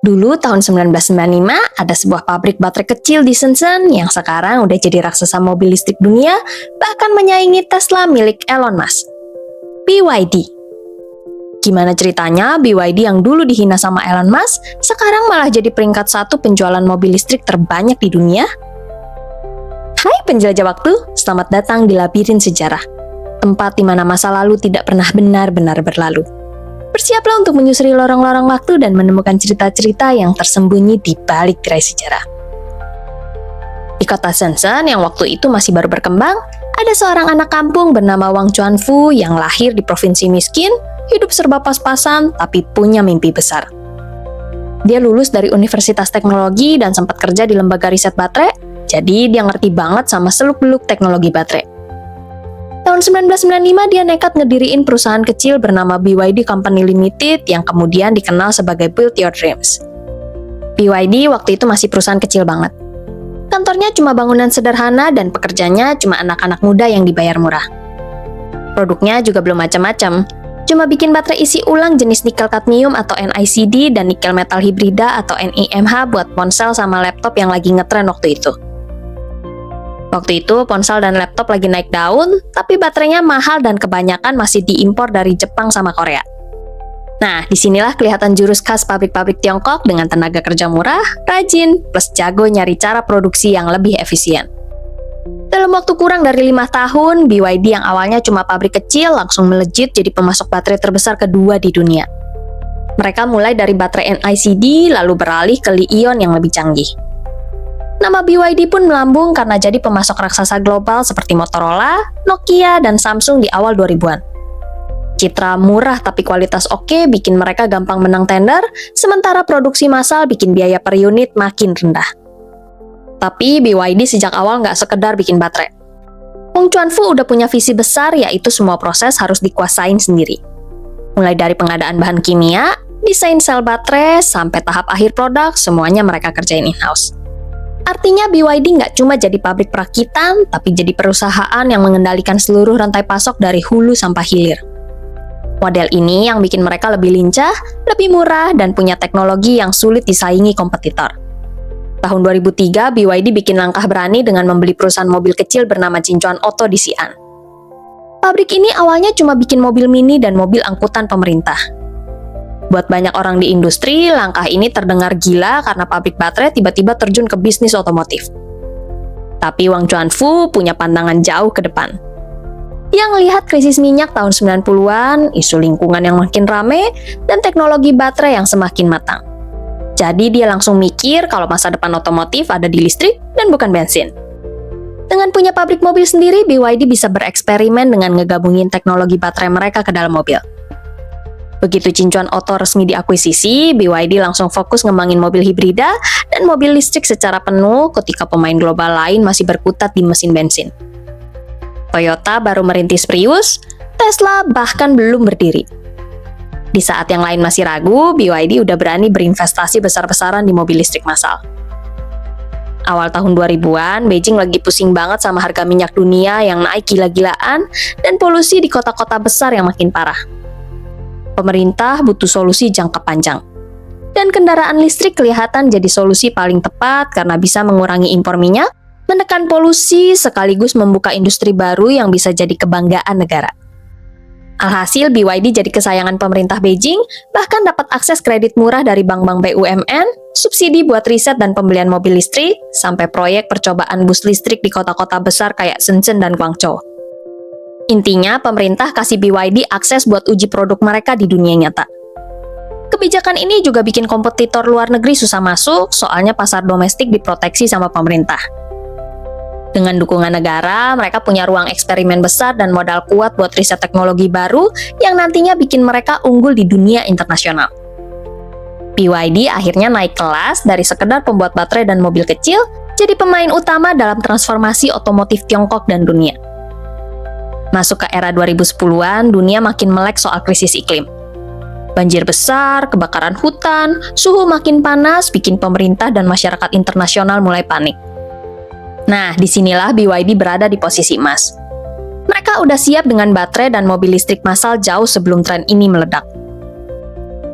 Dulu tahun 1995 ada sebuah pabrik baterai kecil di Shenzhen yang sekarang udah jadi raksasa mobil listrik dunia, bahkan menyaingi Tesla milik Elon Musk. BYD. Gimana ceritanya BYD yang dulu dihina sama Elon Musk, sekarang malah jadi peringkat 1 penjualan mobil listrik terbanyak di dunia? Hai penjelajah waktu, selamat datang di Labirin Sejarah, tempat di mana masa lalu tidak pernah benar-benar berlalu. Bersiaplah untuk menyusuri lorong-lorong waktu dan menemukan cerita-cerita yang tersembunyi di balik gerai sejarah. Di kota Shenzhen yang waktu itu masih baru berkembang, ada seorang anak kampung bernama Wang Chuanfu yang lahir di provinsi miskin, hidup serba pas-pasan, tapi punya mimpi besar. Dia lulus dari Universitas Teknologi dan sempat kerja di lembaga riset baterai, jadi dia ngerti banget sama seluk-beluk teknologi baterai. Tahun 1995 dia nekat ngediriin perusahaan kecil bernama BYD Company Limited yang kemudian dikenal sebagai Build Your Dreams. BYD waktu itu masih perusahaan kecil banget. Kantornya cuma bangunan sederhana dan pekerjanya cuma anak-anak muda yang dibayar murah. Produknya juga belum macam-macam, cuma bikin baterai isi ulang jenis nikel kadmium atau NiCd dan nikel metal hibrida atau NiMH buat ponsel sama laptop yang lagi ngetren waktu itu. Waktu itu ponsel dan laptop lagi naik daun, tapi baterainya mahal dan kebanyakan masih diimpor dari Jepang sama Korea. Nah, disinilah kelihatan jurus khas pabrik-pabrik Tiongkok dengan tenaga kerja murah, rajin, plus jago nyari cara produksi yang lebih efisien. Dalam waktu kurang dari 5 tahun, BYD yang awalnya cuma pabrik kecil langsung melejit jadi pemasok baterai terbesar kedua di dunia. Mereka mulai dari baterai NiCd lalu beralih ke Li-ion yang lebih canggih. Nama BYD pun melambung karena jadi pemasok raksasa global seperti Motorola, Nokia, dan Samsung di awal 2000-an. Citra murah tapi kualitas oke bikin mereka gampang menang tender, sementara produksi massal bikin biaya per unit makin rendah. Tapi BYD sejak awal nggak sekedar bikin baterai. Wang Chuanfu udah punya visi besar yaitu semua proses harus dikuasain sendiri. Mulai dari pengadaan bahan kimia, desain sel baterai, sampai tahap akhir produk, semuanya mereka kerjain in-house. Artinya BYD nggak cuma jadi pabrik perakitan, tapi jadi perusahaan yang mengendalikan seluruh rantai pasok dari hulu sampai hilir. Model ini yang bikin mereka lebih lincah, lebih murah, dan punya teknologi yang sulit disaingi kompetitor. Tahun 2003, BYD bikin langkah berani dengan membeli perusahaan mobil kecil bernama Jinchuan Auto di Xi'an. Pabrik ini awalnya cuma bikin mobil mini dan mobil angkutan pemerintah. Buat banyak orang di industri, langkah ini terdengar gila karena pabrik baterai tiba-tiba terjun ke bisnis otomotif. Tapi Wang Chuanfu punya pandangan jauh ke depan. Dia ngelihat krisis minyak tahun 90-an, isu lingkungan yang makin rame, dan teknologi baterai yang semakin matang. Jadi dia langsung mikir kalau masa depan otomotif ada di listrik dan bukan bensin. Dengan punya pabrik mobil sendiri, BYD bisa bereksperimen dengan ngegabungin teknologi baterai mereka ke dalam mobil. Begitu Jinchuan Auto resmi diakuisisi, BYD langsung fokus ngembangin mobil hibrida dan mobil listrik secara penuh ketika pemain global lain masih berkutat di mesin bensin. Toyota baru merintis Prius, Tesla bahkan belum berdiri. Di saat yang lain masih ragu, BYD udah berani berinvestasi besar-besaran di mobil listrik massal. Awal tahun 2000-an, Beijing lagi pusing banget sama harga minyak dunia yang naik gila-gilaan dan polusi di kota-kota besar yang makin parah. Pemerintah butuh solusi jangka panjang. Dan kendaraan listrik kelihatan jadi solusi paling tepat karena bisa mengurangi impor minyak, menekan polusi, sekaligus membuka industri baru yang bisa jadi kebanggaan negara. Alhasil BYD jadi kesayangan pemerintah Beijing, bahkan dapat akses kredit murah dari bank-bank BUMN, subsidi buat riset dan pembelian mobil listrik, sampai proyek percobaan bus listrik di kota-kota besar kayak Shenzhen dan Guangzhou. Intinya, pemerintah kasih BYD akses buat uji produk mereka di dunia nyata. Kebijakan ini juga bikin kompetitor luar negeri susah masuk, soalnya pasar domestik diproteksi sama pemerintah. Dengan dukungan negara, mereka punya ruang eksperimen besar dan modal kuat buat riset teknologi baru yang nantinya bikin mereka unggul di dunia internasional. BYD akhirnya naik kelas dari sekedar pembuat baterai dan mobil kecil, jadi pemain utama dalam transformasi otomotif Tiongkok dan dunia. Masuk ke era 2010-an, dunia makin melek soal krisis iklim. Banjir besar, kebakaran hutan, suhu makin panas bikin pemerintah dan masyarakat internasional mulai panik. Nah, disinilah BYD berada di posisi emas. Mereka udah siap dengan baterai dan mobil listrik massal jauh sebelum tren ini meledak.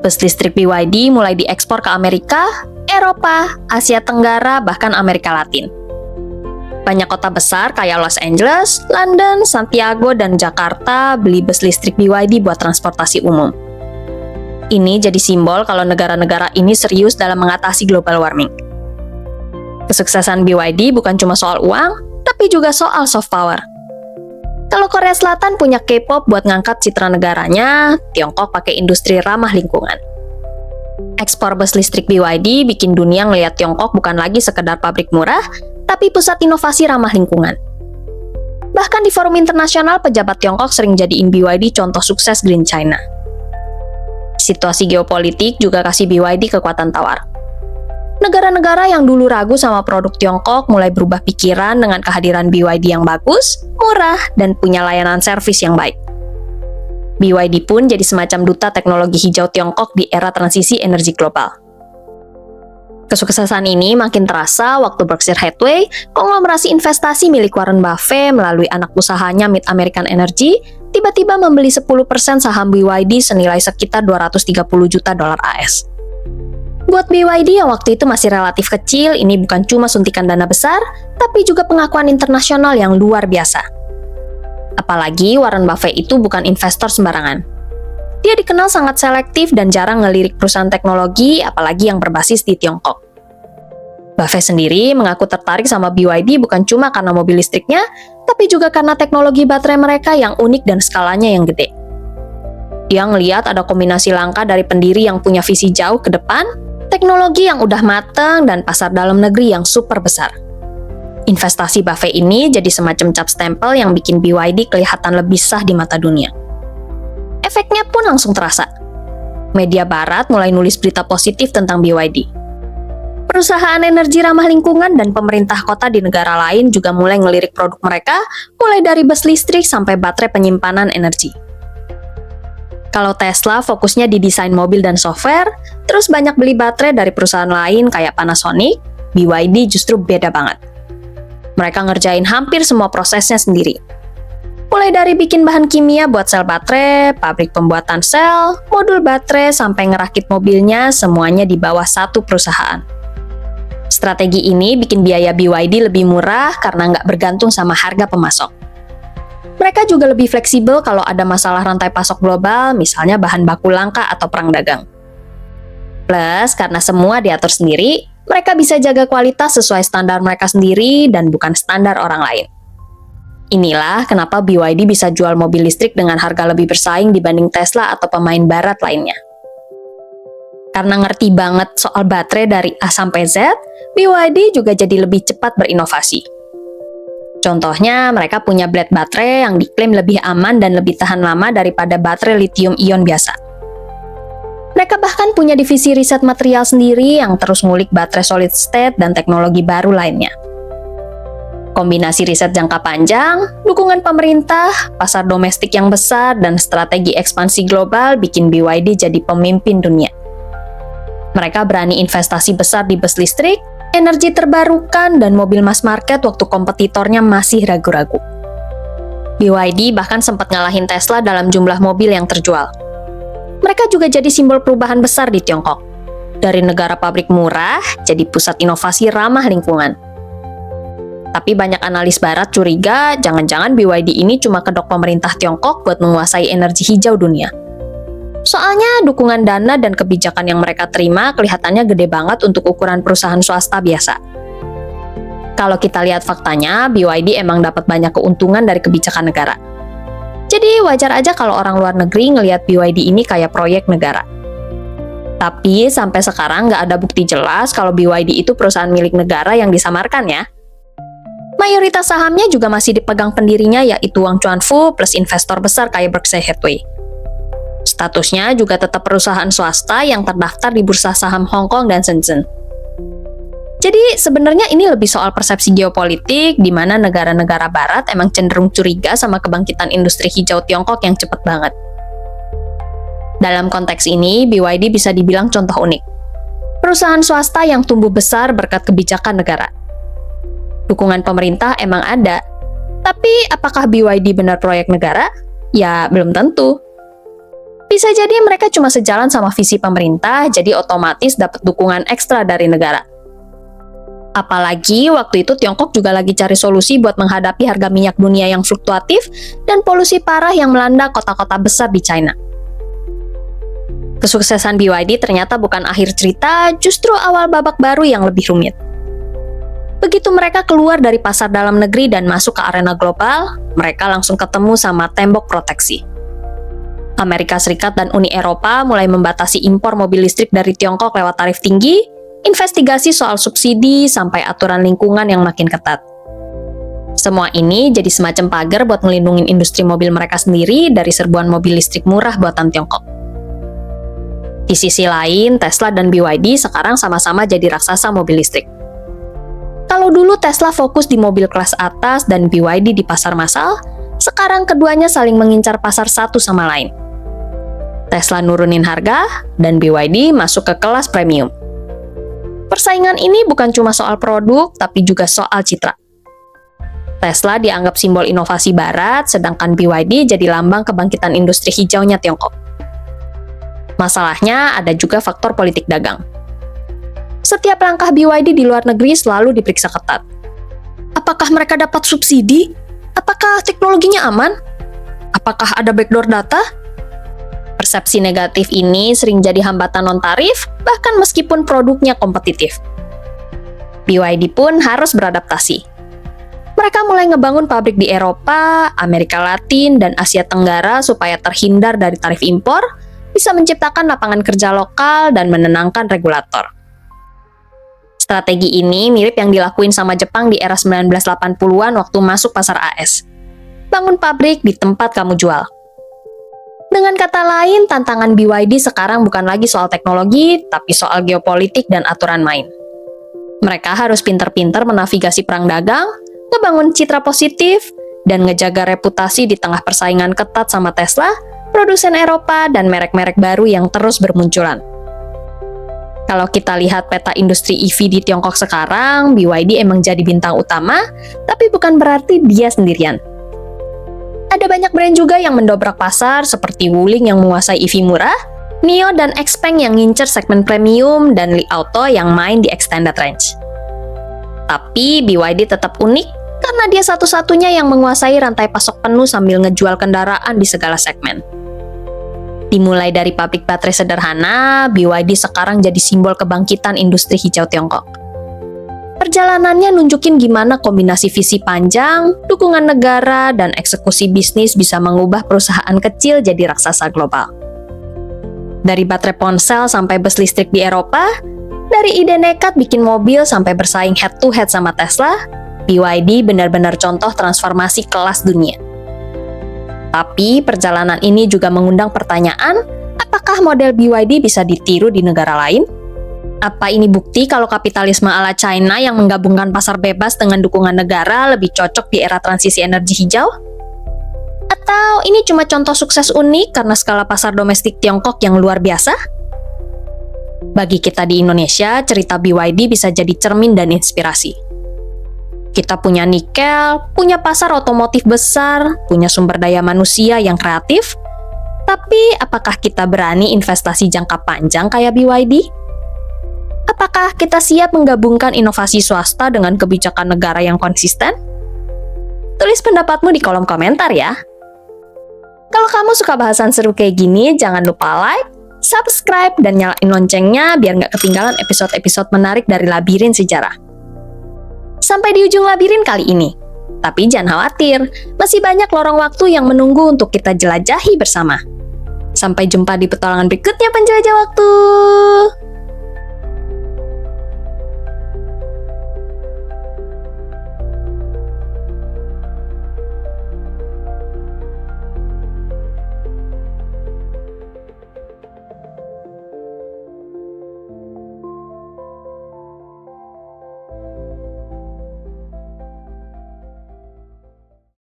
Bus listrik BYD mulai diekspor ke Amerika, Eropa, Asia Tenggara, bahkan Amerika Latin. Banyak kota besar kayak Los Angeles, London, Santiago, dan Jakarta beli bus listrik BYD buat transportasi umum. Ini jadi simbol kalau negara-negara ini serius dalam mengatasi global warming. Kesuksesan BYD bukan cuma soal uang, tapi juga soal soft power. Kalau Korea Selatan punya K-pop buat ngangkat citra negaranya, Tiongkok pakai industri ramah lingkungan. Ekspor bus listrik BYD bikin dunia ngelihat Tiongkok bukan lagi sekedar pabrik murah, tapi pusat inovasi ramah lingkungan. Bahkan di forum internasional, pejabat Tiongkok sering jadiin BYD contoh sukses Green China. Situasi geopolitik juga kasih BYD kekuatan tawar. Negara-negara yang dulu ragu sama produk Tiongkok mulai berubah pikiran dengan kehadiran BYD yang bagus, murah, dan punya layanan servis yang baik. BYD pun jadi semacam duta teknologi hijau Tiongkok di era transisi energi global. Kesuksesan ini makin terasa waktu Berkshire Hathaway, konglomerasi investasi milik Warren Buffett melalui anak usahanya Mid American Energy, tiba-tiba membeli 10% saham BYD senilai sekitar 230 juta dolar AS. Buat BYD yang waktu itu masih relatif kecil, ini bukan cuma suntikan dana besar, tapi juga pengakuan internasional yang luar biasa. Apalagi Warren Buffett itu bukan investor sembarangan. Dia dikenal sangat selektif dan jarang ngelirik perusahaan teknologi, apalagi yang berbasis di Tiongkok. Buffett sendiri mengaku tertarik sama BYD bukan cuma karena mobil listriknya, tapi juga karena teknologi baterai mereka yang unik dan skalanya yang gede. Dia ngeliat ada kombinasi langka dari pendiri yang punya visi jauh ke depan, teknologi yang udah mateng, dan pasar dalam negeri yang super besar. Investasi Buffett ini jadi semacam cap stempel yang bikin BYD kelihatan lebih sah di mata dunia. Efeknya pun langsung terasa. Media barat mulai nulis berita positif tentang BYD. Perusahaan energi ramah lingkungan dan pemerintah kota di negara lain juga mulai ngelirik produk mereka, mulai dari bus listrik sampai baterai penyimpanan energi. Kalau Tesla fokusnya di desain mobil dan software, terus banyak beli baterai dari perusahaan lain kayak Panasonic, BYD justru beda banget. Mereka ngerjain hampir semua prosesnya sendiri. Mulai dari bikin bahan kimia buat sel baterai, pabrik pembuatan sel, modul baterai, sampai ngerakit mobilnya, semuanya di bawah satu perusahaan. Strategi ini bikin biaya BYD lebih murah karena nggak bergantung sama harga pemasok. Mereka juga lebih fleksibel kalau ada masalah rantai pasok global, misalnya bahan baku langka atau perang dagang. Plus, karena semua diatur sendiri, mereka bisa jaga kualitas sesuai standar mereka sendiri dan bukan standar orang lain. Inilah kenapa BYD bisa jual mobil listrik dengan harga lebih bersaing dibanding Tesla atau pemain barat lainnya. Karena ngerti banget soal baterai dari A sampai Z, BYD juga jadi lebih cepat berinovasi. Contohnya, mereka punya blade baterai yang diklaim lebih aman dan lebih tahan lama daripada baterai lithium-ion biasa. Mereka bahkan punya divisi riset material sendiri yang terus ngulik baterai solid state dan teknologi baru lainnya. Kombinasi riset jangka panjang, dukungan pemerintah, pasar domestik yang besar, dan strategi ekspansi global bikin BYD jadi pemimpin dunia. Mereka berani investasi besar di bus listrik, energi terbarukan, dan mobil mass market waktu kompetitornya masih ragu-ragu. BYD bahkan sempat ngalahin Tesla dalam jumlah mobil yang terjual. Mereka juga jadi simbol perubahan besar di Tiongkok. Dari negara pabrik murah, jadi pusat inovasi ramah lingkungan. Tapi banyak analis barat curiga, jangan-jangan BYD ini cuma kedok pemerintah Tiongkok buat menguasai energi hijau dunia. Soalnya dukungan dana dan kebijakan yang mereka terima kelihatannya gede banget untuk ukuran perusahaan swasta biasa. Kalau kita lihat faktanya, BYD emang dapat banyak keuntungan dari kebijakan negara. Jadi wajar aja kalau orang luar negeri ngelihat BYD ini kayak proyek negara. Tapi sampai sekarang nggak ada bukti jelas kalau BYD itu perusahaan milik negara yang disamarkan ya. Mayoritas sahamnya juga masih dipegang pendirinya yaitu Wang Chuanfu plus investor besar kayak Berkshire Hathaway. Statusnya juga tetap perusahaan swasta yang terdaftar di bursa saham Hong Kong dan Shenzhen. Jadi sebenarnya ini lebih soal persepsi geopolitik di mana negara-negara barat emang cenderung curiga sama kebangkitan industri hijau Tiongkok yang cepat banget. Dalam konteks ini, BYD bisa dibilang contoh unik. Perusahaan swasta yang tumbuh besar berkat kebijakan negara. Dukungan pemerintah emang ada, tapi apakah BYD benar proyek negara? Ya, belum tentu. Bisa jadi mereka cuma sejalan sama visi pemerintah, jadi otomatis dapat dukungan ekstra dari negara. Apalagi waktu itu Tiongkok juga lagi cari solusi buat menghadapi harga minyak dunia yang fluktuatif dan polusi parah yang melanda kota-kota besar di China. Kesuksesan BYD ternyata bukan akhir cerita, justru awal babak baru yang lebih rumit. Begitu mereka keluar dari pasar dalam negeri dan masuk ke arena global, mereka langsung ketemu sama tembok proteksi. Amerika Serikat dan Uni Eropa mulai membatasi impor mobil listrik dari Tiongkok lewat tarif tinggi, investigasi soal subsidi, sampai aturan lingkungan yang makin ketat. Semua ini jadi semacam pagar buat melindungi industri mobil mereka sendiri dari serbuan mobil listrik murah buatan Tiongkok. Di sisi lain, Tesla dan BYD sekarang sama-sama jadi raksasa mobil listrik. Kalau dulu Tesla fokus di mobil kelas atas dan BYD di pasar massal, sekarang keduanya saling mengincar pasar satu sama lain. Tesla nurunin harga, dan BYD masuk ke kelas premium. Persaingan ini bukan cuma soal produk, tapi juga soal citra. Tesla dianggap simbol inovasi barat, sedangkan BYD jadi lambang kebangkitan industri hijaunya Tiongkok. Masalahnya ada juga faktor politik dagang. Setiap langkah BYD di luar negeri selalu diperiksa ketat. Apakah mereka dapat subsidi? Apakah teknologinya aman? Apakah ada backdoor data? Persepsi negatif ini sering jadi hambatan non-tarif, bahkan meskipun produknya kompetitif. BYD pun harus beradaptasi. Mereka mulai ngebangun pabrik di Eropa, Amerika Latin, dan Asia Tenggara supaya terhindar dari tarif impor, bisa menciptakan lapangan kerja lokal dan menenangkan regulator. Strategi ini mirip yang dilakuin sama Jepang di era 1980-an waktu masuk pasar AS. Bangun pabrik di tempat kamu jual. Dengan kata lain, tantangan BYD sekarang bukan lagi soal teknologi, tapi soal geopolitik dan aturan main. Mereka harus pinter-pinter menavigasi perang dagang, ngebangun citra positif, dan ngejaga reputasi di tengah persaingan ketat sama Tesla, produsen Eropa, dan merek-merek baru yang terus bermunculan. Kalau kita lihat peta industri EV di Tiongkok sekarang, BYD emang jadi bintang utama, tapi bukan berarti dia sendirian. Ada banyak brand juga yang mendobrak pasar seperti Wuling yang menguasai EV murah, NIO dan XPeng yang ngincer segmen premium, dan Li Auto yang main di extended range. Tapi BYD tetap unik karena dia satu-satunya yang menguasai rantai pasok penuh sambil ngejual kendaraan di segala segmen. Dimulai dari pabrik baterai sederhana, BYD sekarang jadi simbol kebangkitan industri hijau Tiongkok. Perjalanannya nunjukin gimana kombinasi visi panjang, dukungan negara, dan eksekusi bisnis bisa mengubah perusahaan kecil jadi raksasa global. Dari baterai ponsel sampai bus listrik di Eropa, dari ide nekat bikin mobil sampai bersaing head-to-head sama Tesla, BYD benar-benar contoh transformasi kelas dunia. Tapi perjalanan ini juga mengundang pertanyaan, apakah model BYD bisa ditiru di negara lain? Apa ini bukti kalau kapitalisme ala China yang menggabungkan pasar bebas dengan dukungan negara lebih cocok di era transisi energi hijau? Atau ini cuma contoh sukses unik karena skala pasar domestik Tiongkok yang luar biasa? Bagi kita di Indonesia, cerita BYD bisa jadi cermin dan inspirasi. Kita punya nikel, punya pasar otomotif besar, punya sumber daya manusia yang kreatif, tapi apakah kita berani investasi jangka panjang kayak BYD? Apakah kita siap menggabungkan inovasi swasta dengan kebijakan negara yang konsisten? Tulis pendapatmu di kolom komentar ya. Kalau kamu suka bahasan seru kayak gini, jangan lupa like, subscribe, dan nyalain loncengnya biar nggak ketinggalan episode-episode menarik dari Labirin Sejarah. Sampai di ujung labirin kali ini. Tapi jangan khawatir, masih banyak lorong waktu yang menunggu untuk kita jelajahi bersama. Sampai jumpa di petualangan berikutnya penjelajah waktu.